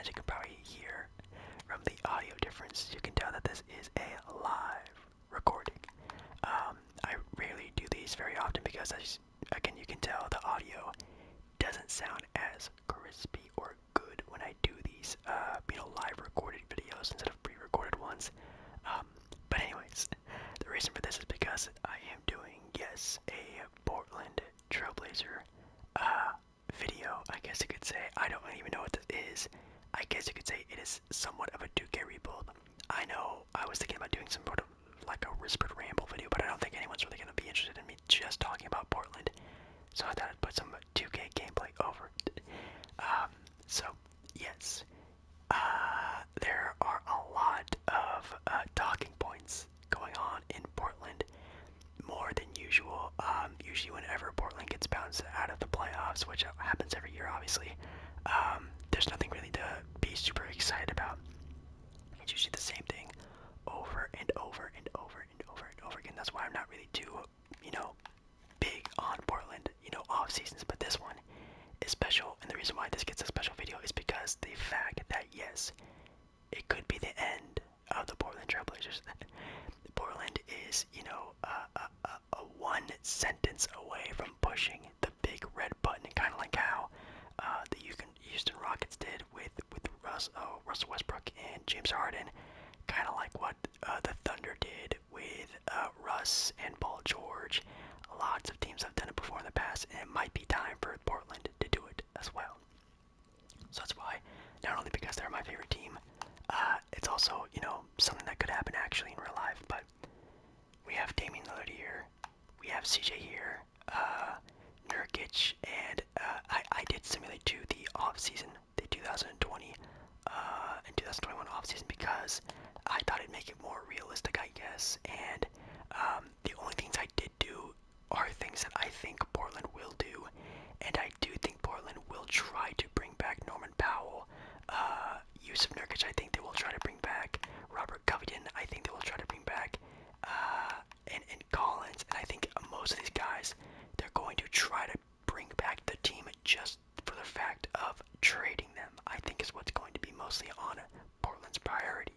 you can probably hear from the audio difference, you can tell that this is a live recording. I rarely do these very often because, again, you can tell the audio doesn't sound as crispy or good when I do these, live recorded videos instead of pre-recorded ones. But anyways, the reason for this is because I am doing, yes, a Portland Trailblazer video, I guess you could say. I don't even know what this is. I guess you could say it is somewhat of a 2K rebuild. I know I was thinking about doing some sort of like a whispered ramble video, but I don't think anyone's really going to be interested in me just talking about Portland. So I thought I'd put some 2K gameplay over it. So, yes. There are a lot of talking points going on in Portland, more than usual. Usually whenever Portland gets bounced out of the playoffs, which happens every year obviously, there's nothing really to be super excited about. It's usually the same thing over and over and over and over and over again. That's why I'm not really too, big on Portland, off seasons, but this one is special, and the reason why this gets a special video is because the fact that, yes, it could be the end of the Portland Trailblazers. Portland is, a one sentence away from pushing the big red button, kind of like how the Houston Rockets did with Russell Westbrook and James Harden, kind of like what the Thunder did with Russ and Paul George. Lots of teams have done it before in the past, and it might be time for Portland to do it as well. So that's why, not only because they're my favorite team, it's also, something that could happen actually in real life. But we have Damian Lillard here, we have CJ here, Nurkic, and I did simulate too the off-season, the 2020 and 2021 off-season, because I thought it'd make it more realistic, I guess. And the only things I did do are things that I think Portland will do, and I do think Portland will try to bring back Norman Powell, Yusuf Nurkic. I think they will try to bring back Robert Covington. I think they will try to bring back and Collins, and I think most of these guys, they're going to try to bring back the team just for the fact of trading them, I think is what's going to be mostly on Portland's priority.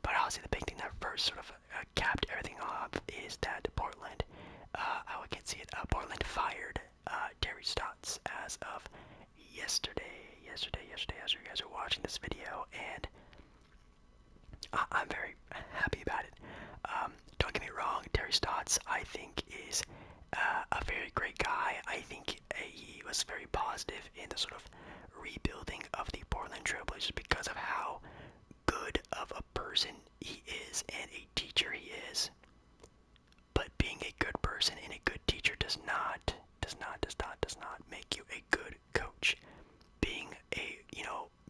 But obviously the big thing that first sort of capped everything off is that Portland, I can't see it, Portland fired Terry Stotts as of yesterday, as you guys are watching this video, and I'm very happy about it. Don't get me wrong, Terry Stotts, I think, is a very great guy. I think he was very positive in the sort of rebuilding of the Portland Trailblazers because of how good of a person he is and a teacher he is. But being a good person and a good teacher does not make you a good coach. Being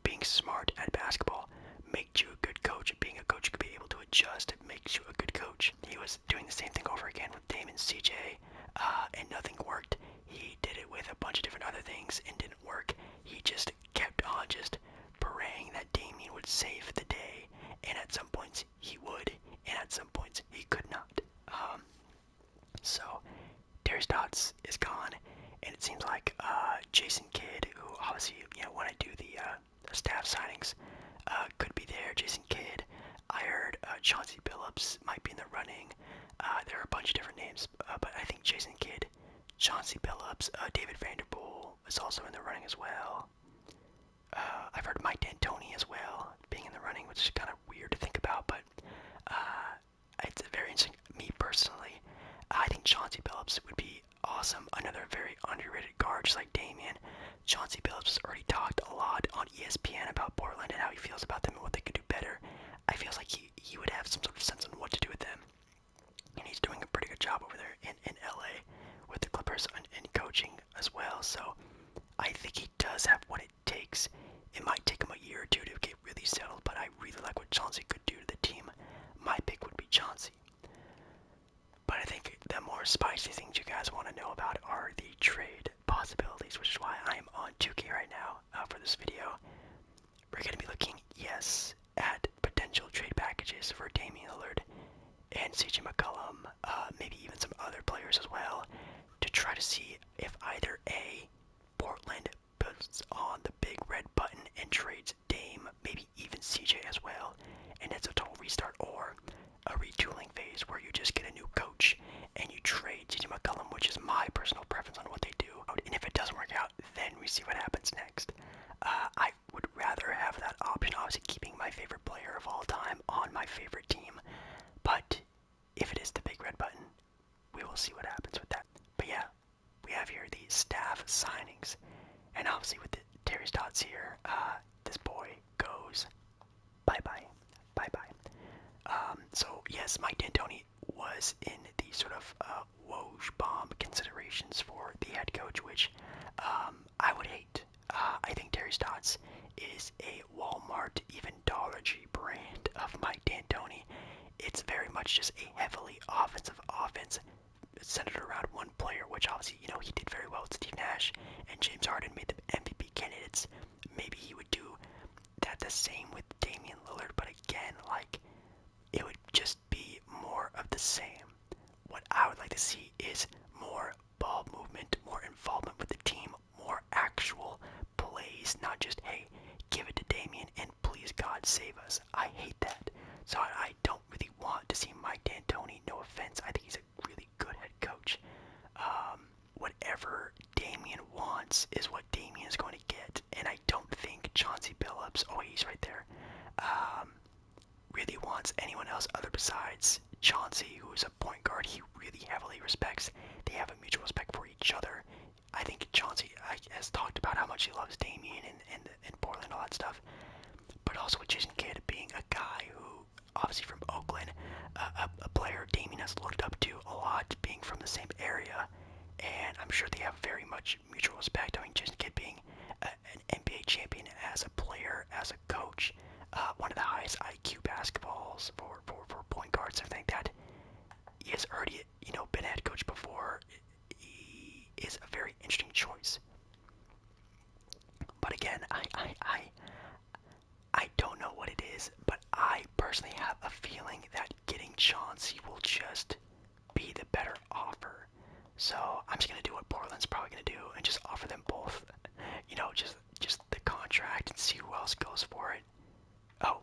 being smart at basketball makes you a good coach. Being a coach who can be able to adjust makes you a good coach. He was doing the same thing over again with Dame and CJ, and nothing worked. He did it with a bunch of different other things and didn't work. He just kept on just praying that Damian would save the day, and at some points he would, and at some points he could not. So Terry Stotts is gone, and it seems like Jason Kidd, who obviously, when I do the staff signings, could be there. Jason Kidd. I heard Chauncey Billups might be in the running. There are a bunch of different names, but I think Jason Kidd, Chauncey Billups, David Vanderpool is also in the running as well. I've heard Mike D'Antoni as well being in the running, which is kind of weird to think about, but it's very interesting. Me personally, I think Chauncey Billups would be awesome. Another very underrated guard, just like Damian. Chauncey Billups has already talked a lot on ESPN about Portland and how he feels about them and what they could do better. I feel like he would have some sort of sense on what to do with them. And he's doing a pretty good job over there in LA with the Clippers and coaching as well. So I think he does have what it takes. It might take him a year or two to get really settled, but I really like what Chauncey could do to the team. My pick would be Chauncey. But I think the more spicy things you guys want to know about are the trade possibilities, which is why I am on 2K right now for this video. We're going to be looking, yes, at potential trade packages for Damian Lillard and CJ Mccollum, maybe even some other players as well, to try to see if either A, Portland puts on the big red button and trades Dame, maybe even CJ as well, and it's a total restart, or a retooling phase where you just get a new coach and you trade CJ McCollum, which is my personal preference on what they do. And if it doesn't work out, then we see what happens next. I would rather have that option, obviously keeping my favorite player of all time on my favorite team. But if it is the big red button, we will see what happens with that. But yeah, we have here the staff signings. And obviously with the Terry Stotts here, this boy goes bye-bye. Bye-bye. So yes, Mike D'Antoni was in the sort of Woj bomb considerations for the head coach, which I would hate. I think Terry Stotts is a Walmart, even Dollar Tree brand of Mike D'Antoni. It's very much just a heavily offensive offense centered around one player, which obviously, you know, he did very well with Steve Nash and James Harden made them MVP candidates. Maybe he would do that the same with Damian Lillard, but again, like, it would just be more of the same. What I would like to see is more ball movement, more involvement with the team, more actual plays, not just, hey, give it to Damian and please God save us. I hate that. So I don't really want to see Mike D'Antoni, no offense. I think he's a really good head coach. Whatever Damian wants is what Damian is going to get, and I don't think Chauncey Billups, oh he's right there, really wants anyone else other besides Chauncey, who is a point guard he really heavily respects. They have a mutual respect for each other. I think Chauncey has talked about how much he loves Damian and Portland and all that stuff, but also with Jason Kidd being a guy who, obviously from Oakland, a player Damian has looked up to a lot, being from the same area, and I'm sure they have very much mutual respect. I mean, Jason Kidd being an NBA champion as a player, as a coach, one of the highest IQ basketballs for point guards, I think that he has already, you know, been a head coach before. He is a very interesting choice. But again, I don't know what it is, but I personally have a feeling that getting Chauncey will just be the better offer. So I'm just gonna do what Portland's probably gonna do and just offer them both, you know, just the contract and see who else goes for it. Oh,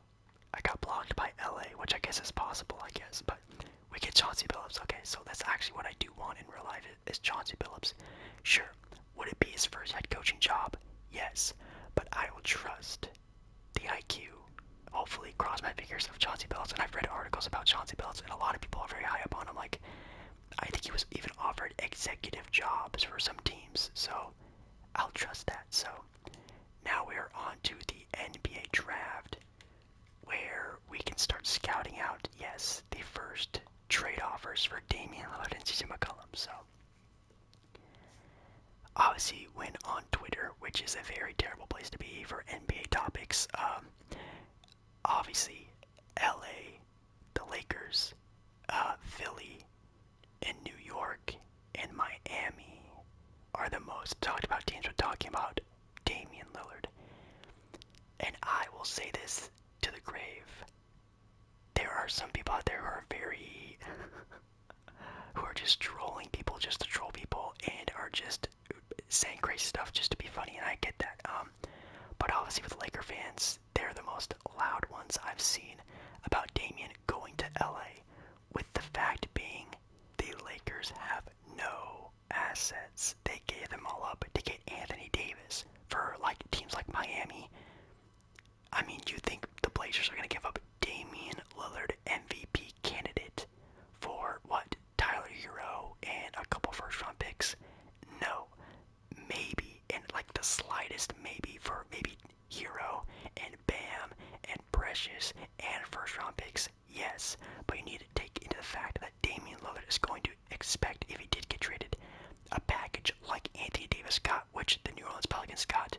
I got blocked by LA, which I guess is possible, I guess, but we get Chauncey Billups. Okay, so that's actually what I do want in real life is Chauncey Billups. Sure, would it be his first head coaching job? Yes, but I will trust the IQ, hopefully cross my fingers, of Chauncey Billups. And I've read articles about Chauncey Billups, and a lot of people are very high up on him. Like, I think he was even offered executive jobs for some teams, so I'll trust that. So now we're on to the NBA draft, where we can start scouting out, yes, the first trade offers for Damian Lillard and CJ McCollum. So obviously went on Twitter, which is a very terrible place to be for NBA topics. Obviously LA, the Lakers, Philly, and New York, and Miami are the most talked about teams. We're talking about Damian Lillard. And I will say this to the grave. There are some people out there who are very who are just trolling people just to troll people and are just saying crazy stuff just to be funny, and I get that. But obviously with Laker fans, they're the most loud ones I've seen about Damian going to LA, with the fact being the Lakers have no assets. They gave them all up to get Anthony Davis for like teams like Miami. I mean, you think the Blazers are going to give up Damian Lillard, MVP candidate, for what? Tyler Hero and a couple first round picks? No. Maybe, and like the slightest maybe, for maybe Hero and Bam and Precious and first round picks, yes. But you need to take into the fact that Damian Lillard is going to expect, if he did get traded, a package like Anthony Davis got, which the New Orleans Pelicans got.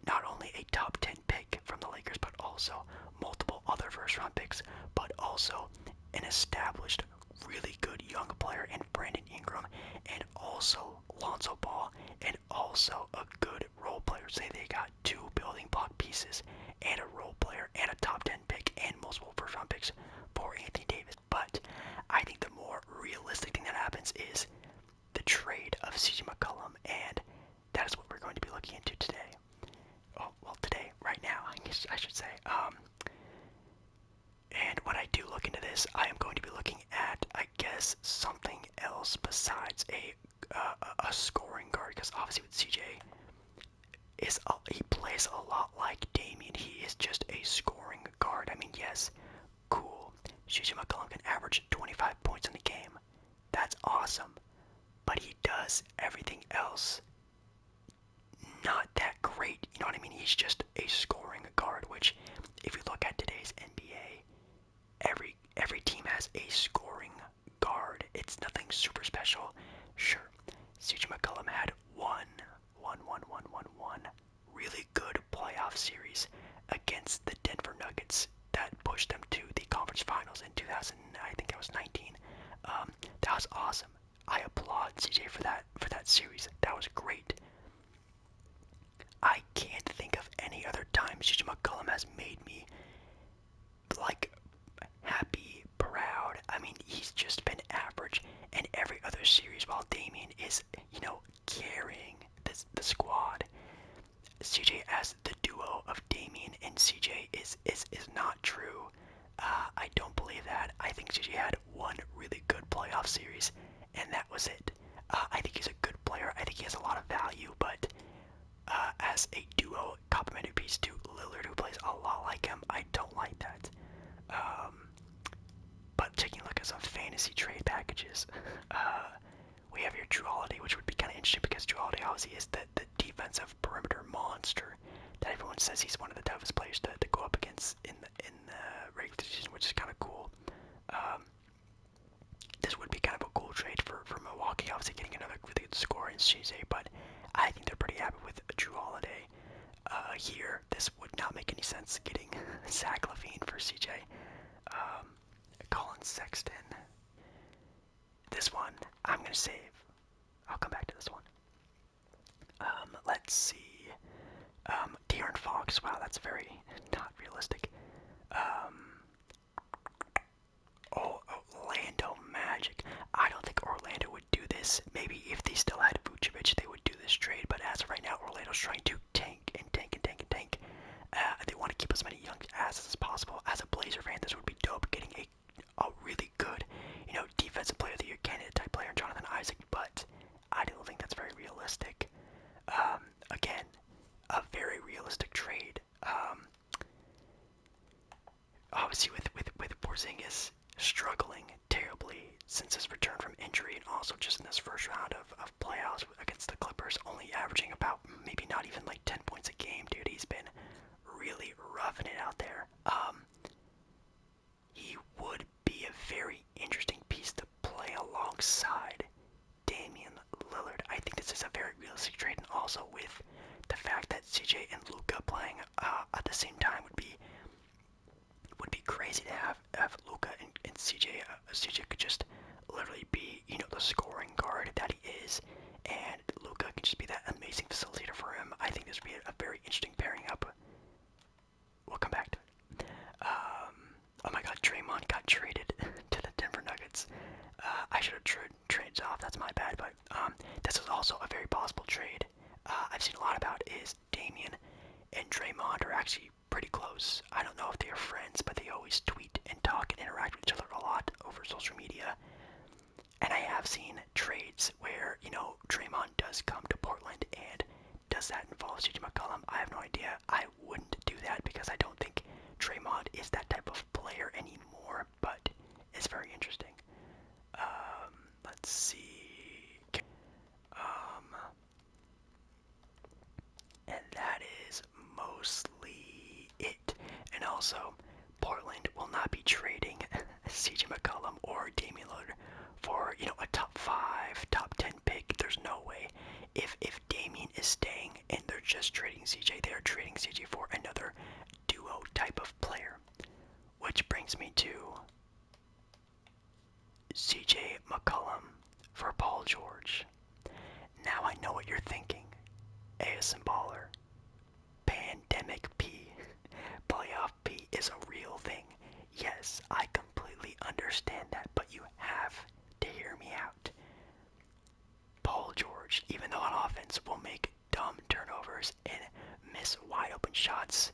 Not only a top 10 pick from the Lakers, but also multiple other first round picks, but also an established, really good young player in Brandon Ingram, and also Lonzo Ball, and also a good role player. Say they got two building block pieces, and a role player, and a top 10 pick, and multiple first round picks for Anthony Davis. But I think the more realistic thing that happens is the trade of CJ McCollum, and that is what we're going to be looking into today. Oh, well, today, right I should say. And when I do look into this, I am going to be looking at, I guess, something else besides a scoring guard, because obviously with CJ, he plays a lot like Damian. He is just a scoring guard. I mean, yes, cool. Mccollum can average 25 points in the game. That's awesome. But he does everything else not that great. You know what I mean? He's just a scoring guard, which, if you look at today's NBA, every team has a scoring guard. It's nothing super special. Sure, CJ McCollum had one really good playoff series against the Denver Nuggets that pushed them to the conference finals in 2000. I think that was 19. That was awesome. I applaud CJ for that series. That was great. I can't think of any other time CJ McCollum has made me like happy, proud. I mean, he's just been average in every other series while Damian is, carrying the squad. CJ as the duo of Damian and CJ is not true. I don't believe that. I think CJ had one really good playoff series, and that was it. I think he's a good player. I think he has a lot of value, but as a duo complementary piece to Lillard, who plays a lot like him, I don't like that. But taking a look at some fantasy trade packages, we have here Drew Holiday, which would be kind of interesting because Drew Holiday obviously is the defensive perimeter monster that everyone says he's one of the toughest players to go up against in the regular season, which is kind of cool. This would be kind of a cool trade for Milwaukee, obviously getting another really good scorer in CJ, but I think they're pretty happy with Drew Holiday. Here, this would not make any sense getting Zach LaVine for CJ. Colin Sexton. This one, I'm going to save. I'll come back to this one. Let's see. De'Aaron Fox. Wow, that's very not realistic. Orlando Magic. I don't think Orlando would do this. Maybe if they still had Vucevic, they would do this trade. But as of right now, Orlando's trying to tank and tank and tank and tank. They want to keep as many young assets as possible. As a Blazer fan, this would be dope, getting a really good, defensive player of the year candidate type player, Jonathan Isaac. But I don't think that's very realistic. Again, a very realistic trade. Obviously, with Porzingis struggling terribly since his return from injury, and also just in this first round of playoffs against the Clippers, only averaging about maybe not even like 10 points a game, dude. He's been really roughing it out there. He would be a very interesting piece to play alongside Damian Lillard. I think this is a very realistic trade, and also with the fact that CJ and Luka playing at the same time would be crazy to have Luka and CJ. CJ could just literally be, the scoring guard that he is, and Luka can just be that amazing facilitator for him. I think this would be a very interesting pairing up. We'll come back to it. Oh my God, Draymond got traded to the Denver Nuggets. I should have trades off. That's my bad, but this is also a very possible trade. I've seen a lot about is Damian and Draymond are actually pretty close. I don't know if they are friends, but they always tweet and talk and interact with each other a lot over social media. And I have seen trades where, Draymond does come to Portland, and does that involve CJ McCollum? I have no idea. I wouldn't do that because I don't think Draymond is that type of player anymore, but it's very interesting. Let's see. And that is mostly it. And also, Portland will not be trading CJ McCollum or Damian Lillard for, a top 5, top 10 pick. There's no way. If Damian is staying and they're just trading CJ, they are trading CJ for another duo type of player. Which brings me to CJ McCollum for Paul George. Now I know what you're thinking. ASMballeR, Pandemic P, Playoff P is a real thing. Yes, I completely understand that, but you have to hear me out. Paul George, even though on offense will make dumb turnovers and miss wide open shots,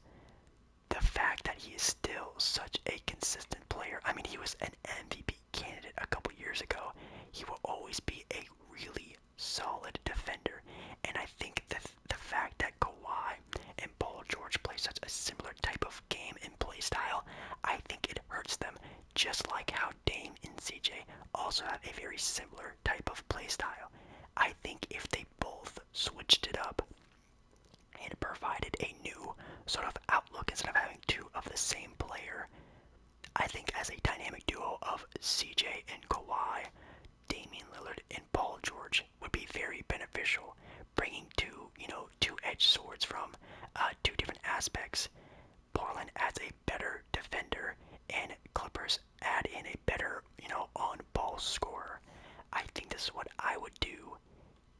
he is still such a consistent player. I mean, he was an MVP candidate a couple years ago. He will always be a really solid defender. And I think that the fact that Kawhi and Paul George play such a similar type of game and play style, I think it hurts them, just like how Dame and CJ also have a very similar type of play style. I think if they both switched it up and provided a new sort of outlook instead of having two of the same player, I think as a dynamic duo of CJ and Kawhi, Damian Lillard and Paul George would be very beneficial, bringing two-edged swords from two different aspects. Portland adds a better defender, and Clippers add in a better, on-ball scorer. I think this is what I would do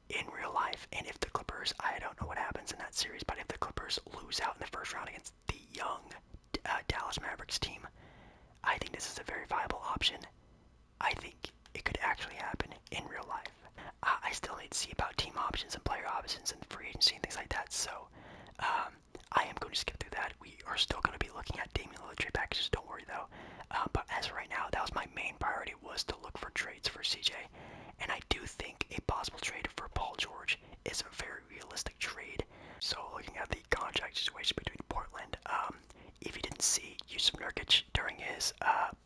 in real life. And if the Clippers, I don't know what happens in that series, but if the Clippers lose out in the first round against the young Dallas Mavericks team, I think this is a very viable option. I think it could actually happen in real life. I still need to see about team options and player options and free agency and things like that, so I am going to skip through that. We are still going to be looking at Damian Lillard trade packages, don't worry though. But as of right now, that was my main priority, was to look for trades for CJ. And I do think a possible trade for Paul George is a very realistic trade. So looking at the contract situation between Portland, if you didn't see Jusuf Nurkic during his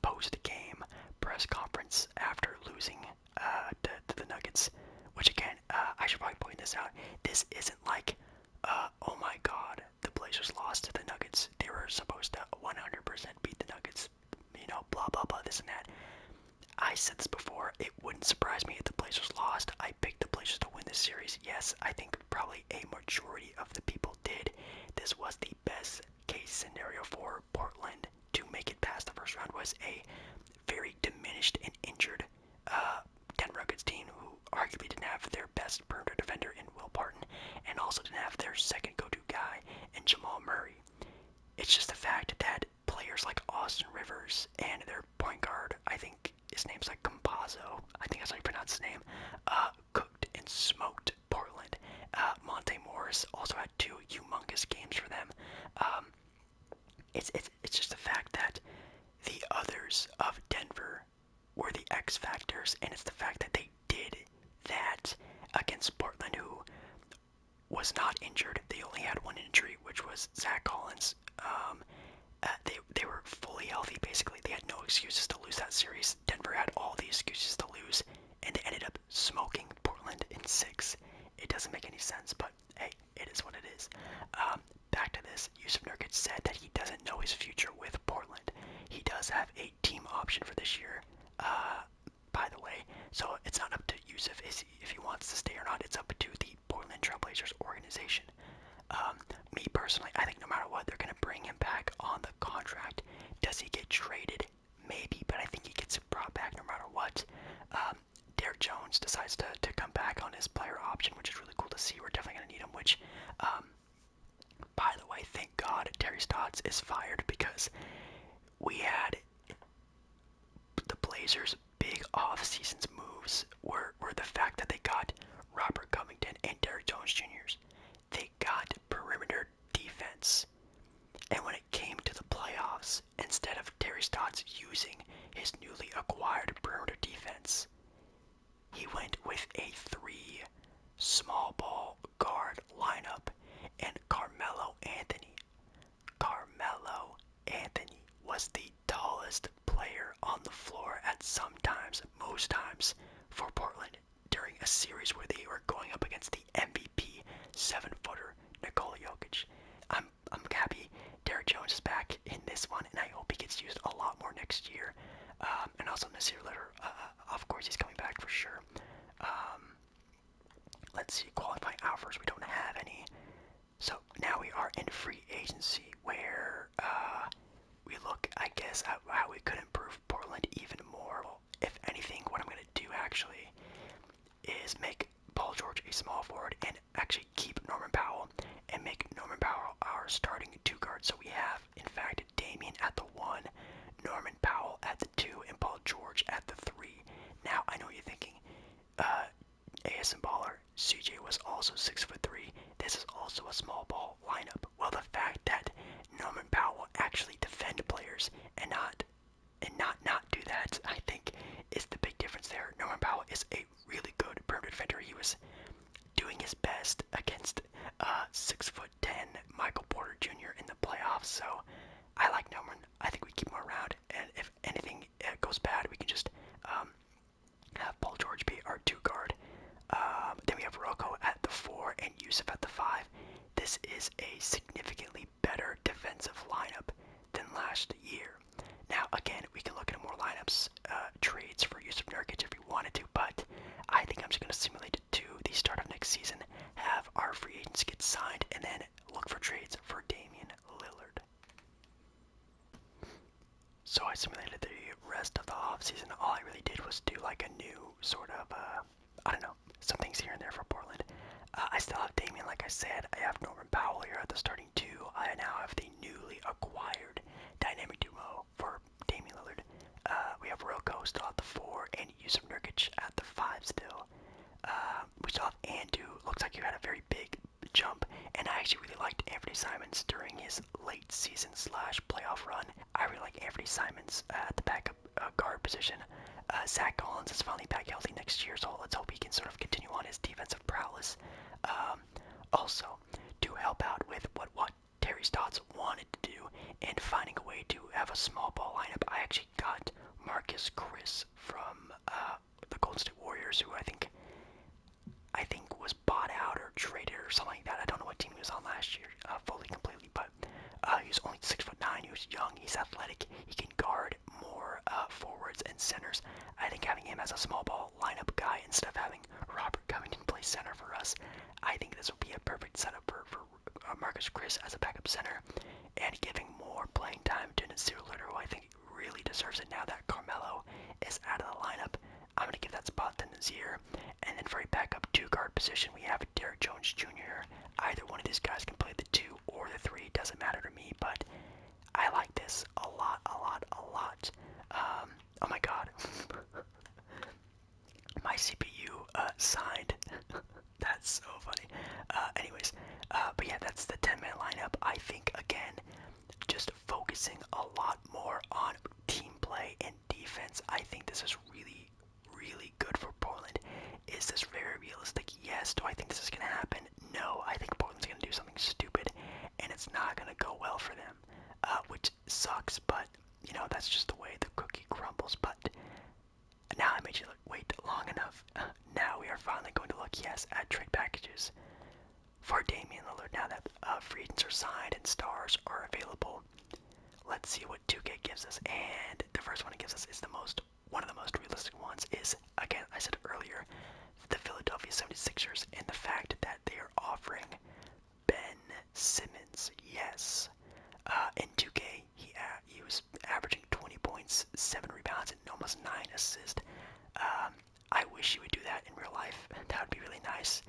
post-game press conference after losing to the Nuggets, which again, I should probably point this out, this isn't like, oh my god, the Blazers lost to the Nuggets, they were supposed to 100% beat the Nuggets, blah blah blah, this and that. I said this before, it wouldn't surprise me if the Blazers lost. I picked the Blazers to win this series. Yes, I think probably a majority of the people did. This was the best case scenario for Portland to make it past the first round. Was a very diminished and injured Denver Nuggets team who arguably didn't have their best perimeter defender in Will Barton, and also didn't have their second go-to guy in Jamal Murray. It's just the fact that players like Austin Rivers and their point guard, I think his name's like Campazzo, I think that's how you pronounce his name, cooked and smoked Portland. Monte Morris also had two humongous games for them. It's just the fact that the others of Denver were the X factors, and it's the fact that they did that against Portland, who was not injured. They only had one injury, which was Zach Collins. They were fully healthy, basically. They had no excuses to lose that series. Denver had all the excuses to lose, and they ended up smoking Portland in 6. It doesn't make any sense, but hey, it is what it is. Back to this, Jusuf Nurkic said that he doesn't know his future with Portland. He does have a team option for this year, by the way, so it's not up to Jusuf if he wants to stay or not. It's up to the Portland Trailblazers organization. Me personally, I think no matter what, they're going to bring him back on the contract. Does he get traded? Maybe, but I think he gets brought back no matter what. Derek Jones decides to come back on his player option, which is really cool to see. We're definitely going to need him, which, by the way, thank God Terry Stotts is fired, because we had the Blazers' big off-seasons moves were the fact that they got Robert Covington and Derek Jones Jr.'s. They got perimeter defense. And when it came to the playoffs, instead of Terry Stotts using his newly acquired perimeter defense, he went with a 3 small ball guard lineup, and Carmelo Anthony was the tallest player on the floor at most times for Portland during a series where they were going up against the MVP 7-footer Nikola Jokic. I'm happy Derek Jones is back in this one, and I hope he gets used a lot more next year. And also Nasir Little, of course he's coming back for sure. Let's see, qualifying offers, we don't have any. So now we are in free agency, where we look, I guess, at how we could improve Portland even more. Well, if anything, what I'm going to do actually is make Paul George a small forward and actually keep Norman Powell and make Norman Powell our starting 2 guard. So we have, in fact, Damian at the 1, Norman Powell at the 2, and Paul George at the 3. Now, I know what you're thinking, ASMballeR, CJ was also 6'3". This is also a small ball lineup. Well, the fact that Norman Powell will actually defend playoffs. So I like Norman. I think we keep him around, and if anything goes bad, we can just have Paul George be our 2 guard. Then we have Rocco at the 4 and Yusuf at the 5. This is a significantly better defensive lineup than last year. Now, again, we can look at more lineups, trades for Yusuf Nurkic if we wanted to, but I think I'm just going to simulate it to the start of next season, have our free agents get signed, and then look for trades for Damian Lillard. So I simulated the rest of the offseason. All I really did was do like a new sort of, I don't know, some things here and there for Portland. I still have Damian, like I said. I have Norman Powell here at the starting 2. I now have the newly acquired dynamic duo for Damian Lillard. We have Rocco still at the 4 and Yusuf Nurkic at the 5 still. We still have Andu. Looks like he had a very big jump, and I actually really liked Anthony Simons during his late season / playoff run. I really like Anthony Simons at the backup guard position. Zach Collins is finally back healthy next year, so let's hope he can sort of continue on his defensive prowess. Also, to help out with what Terry Stotts wanted to do and finding a way to have a small ball lineup, I actually got Marcus Chris from the Golden State Warriors, who I think was bought out or traded or something like that. I don't know what team he was on last year, fully completely, but he was only 6'9". He was young. He's athletic. He can guard more forwards and centers. I think having him as a small ball lineup guy instead of having Robert Covington play center for us, I think this would be a perfect setup for Marcus Chris as a backup center, and giving more playing time to Nasir Little, who I think really deserves it now that Carmelo is out of the lineup. I'm going to give that spot to Nasir. And then for a backup 2-guard position, we have Derrick Jones Jr. Either one of these guys can play the 2 or the 3. Doesn't matter to me, but I like this a lot, a lot, a lot. Oh my god. My CPU signed. That's so funny. Anyways, but yeah, that's the 10-man lineup. I think, again, just focusing a lot more on team play and defense. I think this is really, really good for Portland. Is this very realistic? Yes. Do I think this is going to happen? No. I think Portland's going to do something stupid, and it's not going to go well for them, which sucks, but, you know, that's just the way the cookie crumbles. But now I made you wait long enough. Now we are finally going to look, yes, at trade packages for Damian Lillard. Now that free agents are signed and stars are available, let's see what 2K gives us. And the first one it gives us is one of the most realistic ones is, again, I said earlier, the Philadelphia 76ers, and the fact that they are offering Ben Simmons. Yes. In 2K, he was averaging 20 points, 7 rebounds, and almost 9 assists. I wish he would do that in real life. That would be really nice.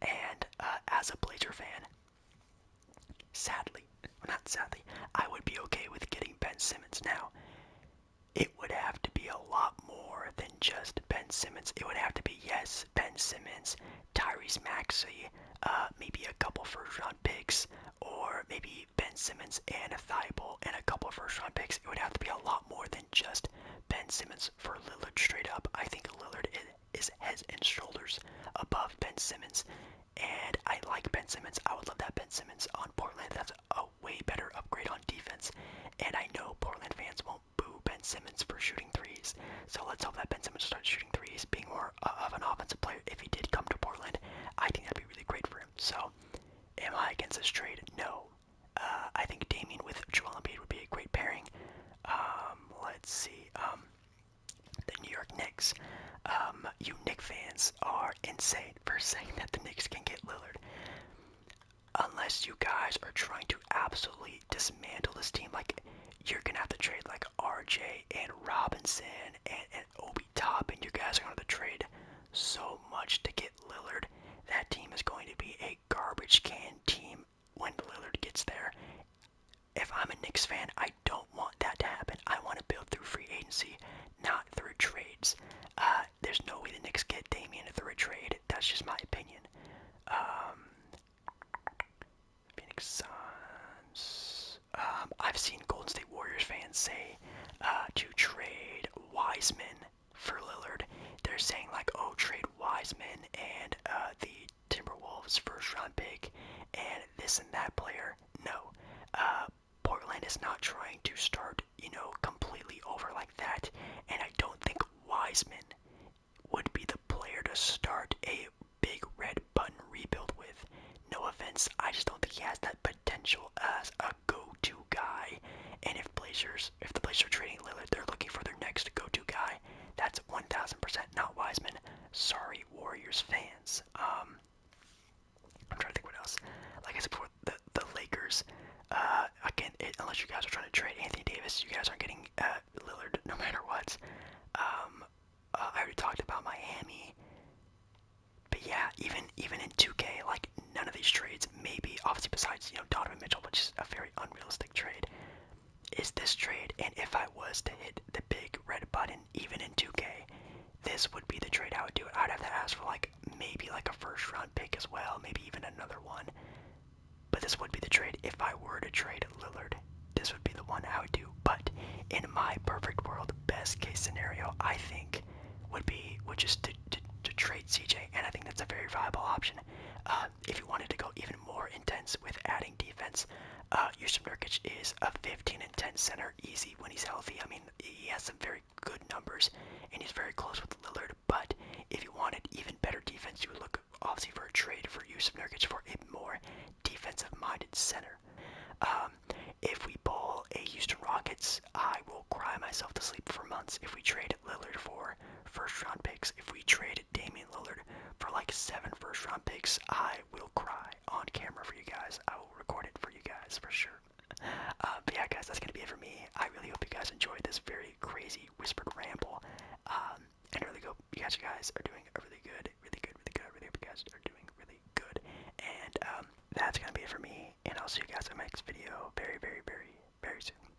And as a Blazer fan, not sadly, I would be okay with getting Ben Simmons. Now, it would have to be a lot more than just Ben Simmons. It would have to be, yes, Ben Simmons, Tyrese Maxey, maybe a couple first-round picks, or maybe Ben Simmons and a Thibault and a couple first-round picks. It would have to be a lot more than just Ben Simmons for Lillard straight up. I think Lillard is heads and shoulders above Ben Simmons, and I like Ben Simmons. I would love that Ben Simmons on Portland. That's a way better upgrade on defense, and I know Portland fans won't boo Ben Simmons for shooting threes, so let's hope that Ben Simmons starts shooting threes, being more of an offensive player. If he did come to Portland, I think that'd be really great for him. So, am I against this trade? No. I think Damian with Joel Embiid would be a great pairing. Let's see. The New York Knicks. You Knicks fans are insane for saying that the Knicks can get Lillard. Unless you guys are trying to absolutely dismantle this team, like, you're gonna have to trade like RJ and Robinson and Obi Toppin, and you guys are gonna have to trade so much to get Lillard. That team is going to be a garbage can team when Lillard gets there. If I'm a Knicks fan, I don't want that to happen. I want to build through free agency, not through trades. There's no way the Knicks get Damian through a trade. That's just my opinion. Phoenix Suns. I've seen Golden State Warriors fans say to trade Wiseman for Lillard. They're saying like, oh, trade Wiseman and the Timberwolves first round pick and this and that player. No. is not trying to start, completely over like that. And I don't think Wiseman would be the player to start a big red button rebuild with. No offense, I just don't think he has that potential as a go-to guy. And if the Blazers are trading Lillard, they're looking for their next go-to guy. That's 1,000% not Wiseman. Sorry, Warriors fans. I'm trying to think what else. Like I said before, the Lakers. Again, unless you guys are trying to trade Anthony Davis, you guys aren't getting Lillard no matter what. I already talked about Miami. But yeah, even in 2K, like none of these trades, maybe obviously besides Donovan Mitchell, which is a very unrealistic trade, is this trade. And if I was to hit the big red button, even in 2K, this would be the trade I would do. I'd have to ask for maybe a first round pick as well, maybe even another one. But this would be the trade if I were to trade Lillard. This would be the one I would do. But in my perfect world, best case scenario, I think would just to trade CJ, and I think that's a very viable option. If you wanted to go even more intense with adding defense, Yusuf Nurkic is a 15 and 10 center easy when he's healthy. I mean, he has some very good numbers, and he's very close with Lillard. But if you wanted even better defense, you would look obviously for a trade for Yusuf Nurkic for a more defensive-minded center. If we pull a Houston Rockets, I will cry myself to sleep for months. If we trade Lillard for first-round picks, if we trade Damian Lillard for 7 first-round picks, I will cry on camera for you guys. I will record it for you guys for sure. But yeah, guys, that's gonna be it for me. I really hope you guys enjoyed this very crazy whispered ramble. And I really hope you guys are doing really good, really good, really good. I really hope you guys are doing really good. And that's gonna be it for me. And I'll see you guys in my next video very, very, very, very soon.